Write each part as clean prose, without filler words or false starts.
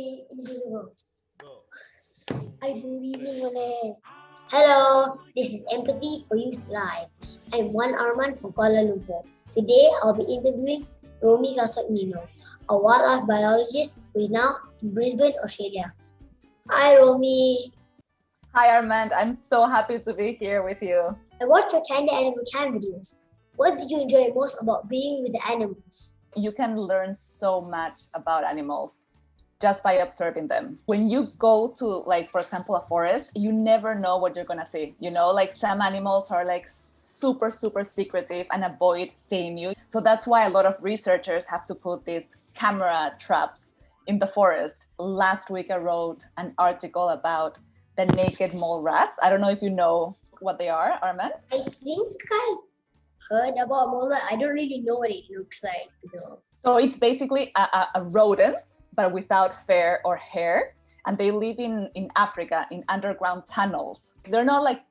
Invisible. I believe in it. Hello, this is Empathy for Youth Live. I'm one Armand from Kuala Lumpur. Today, I'll be interviewing Romi Castagnino, a wildlife biologist who is now in Brisbane, Australia. Hi, Romi. Hi, Armand. I'm so happy to be here with you. I watched your Candid Animal Cam videos. What did you enjoy most about being with the animals? You can learn so much about animals just by observing them. When you go to, like, for example, a forest, you never know what you're gonna see. You know, like some animals are like super secretive and avoid seeing you. So that's why a lot of researchers have to put these camera traps in the forest. Last week, I wrote an article about the naked mole rats. I don't know if you know what they are, Armand. I think I've heard about mola. I don't really know what it looks like, though. So it's basically a rodent, but without fur or hair. And they live in Africa in underground tunnels. They're not like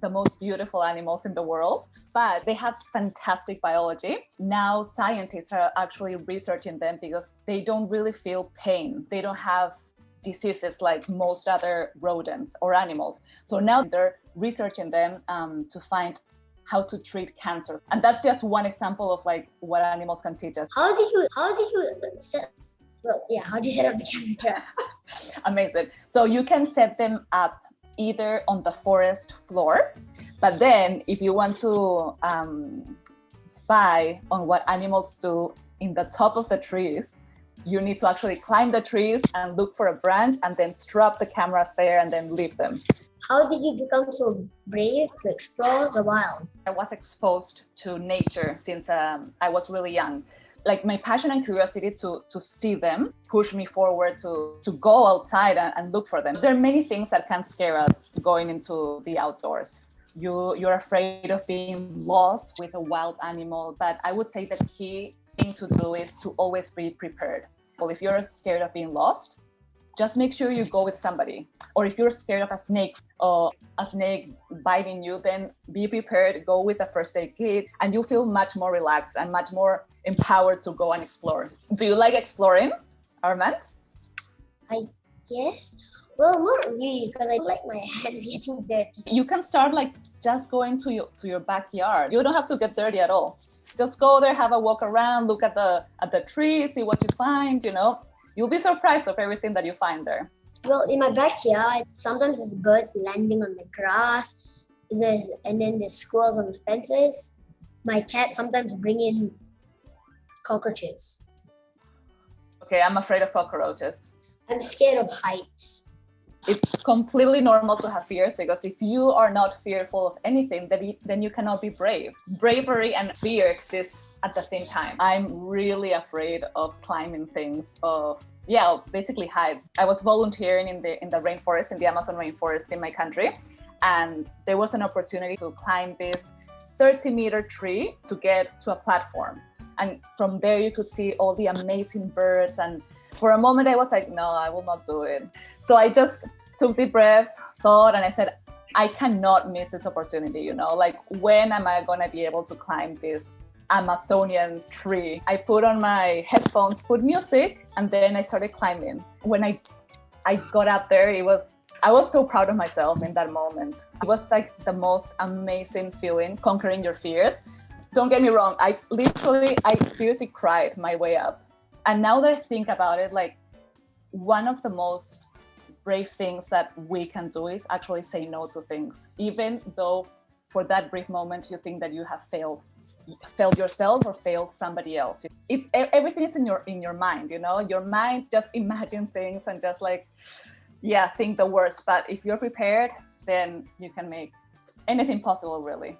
the most beautiful animals in the world, but they have fantastic biology. Now scientists are actually researching them because they don't really feel pain. They don't have diseases like most other rodents or animals. So now they're researching them to find how to treat cancer. And that's just one example of like what animals can teach us. How did you set how do you set up the camera traps? Amazing. So you can set them up either on the forest floor, but then if you want to spy on what animals do in the top of the trees, you need to actually climb the trees and look for a branch and then strap the cameras there and then leave them. How did you become so brave to explore the wild? I was exposed to nature since I was really young. Like my passion and curiosity to see them pushed me forward to go outside and look for them. There are many things that can scare us going into the outdoors. You're afraid of being lost with a wild animal, but I would say the key thing to do is to always be prepared. Well, if you're scared of being lost, just make sure you go with somebody. Or if you're scared of a snake or a snake biting you, then be prepared, go with a first aid kit, and you'll feel much more relaxed and much more empowered to go and explore. Do you like exploring, Armand? I guess. Well, not really, because I like my hands getting dirty. You can start like just going to your backyard. You don't have to get dirty at all. Just go there, have a walk around, look at the trees, see what you find, you know. You'll be surprised of everything that you find there. Well, in my backyard, sometimes there's birds landing on the grass, and then there's squirrels on the fences. My cat sometimes bring in cockroaches. Okay, I'm afraid of cockroaches. I'm scared of heights. It's completely normal to have fears because if you are not fearful of anything, then you cannot be brave. Bravery and fear exist at the same time. I'm really afraid of climbing things, basically heights. I was volunteering in the rainforest, in the Amazon rainforest in my country, and there was an opportunity to climb this 30-meter tree to get to a platform. And from there you could see all the amazing birds, and for a moment I was like, no, I will not do it. So I just took deep breaths, thought, and I said, I cannot miss this opportunity, you know, like when am I gonna be able to climb this Amazonian tree? I put on my headphones, put music, and then I started climbing. When I got up there, I was so proud of myself in that moment. It was like the most amazing feeling, conquering your fears. Don't get me wrong, I seriously cried my way up. And now that I think about it, like one of the most brave things that we can do is actually say no to things, even though for that brief moment you think that you have failed yourself or failed somebody else. It's everything is in your mind, you know. Your mind just imagine things and just like, think the worst. But if you're prepared, then you can make anything possible, really.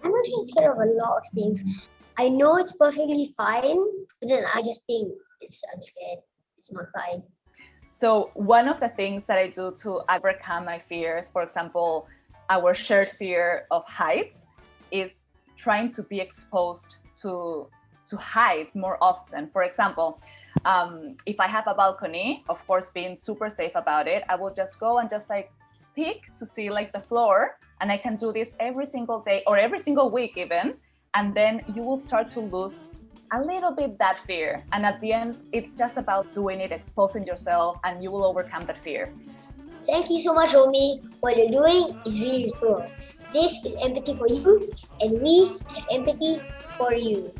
I'm actually scared of a lot of things. I know it's perfectly fine, but then I just think I'm scared. It's not fine. So one of the things that I do to overcome my fears, for example, our shared fear of heights, is trying to be exposed to heights more often. For example, if I have a balcony, of course, being super safe about it, I will just go and just like peek to see like the floor. And I can do this every single day or every single week even. And then you will start to lose a little bit that fear. And at the end, it's just about doing it, exposing yourself, and you will overcome that fear. Thank you so much, Romi. What you're doing is really cool. This is Empathy for Youth, and we have empathy for you.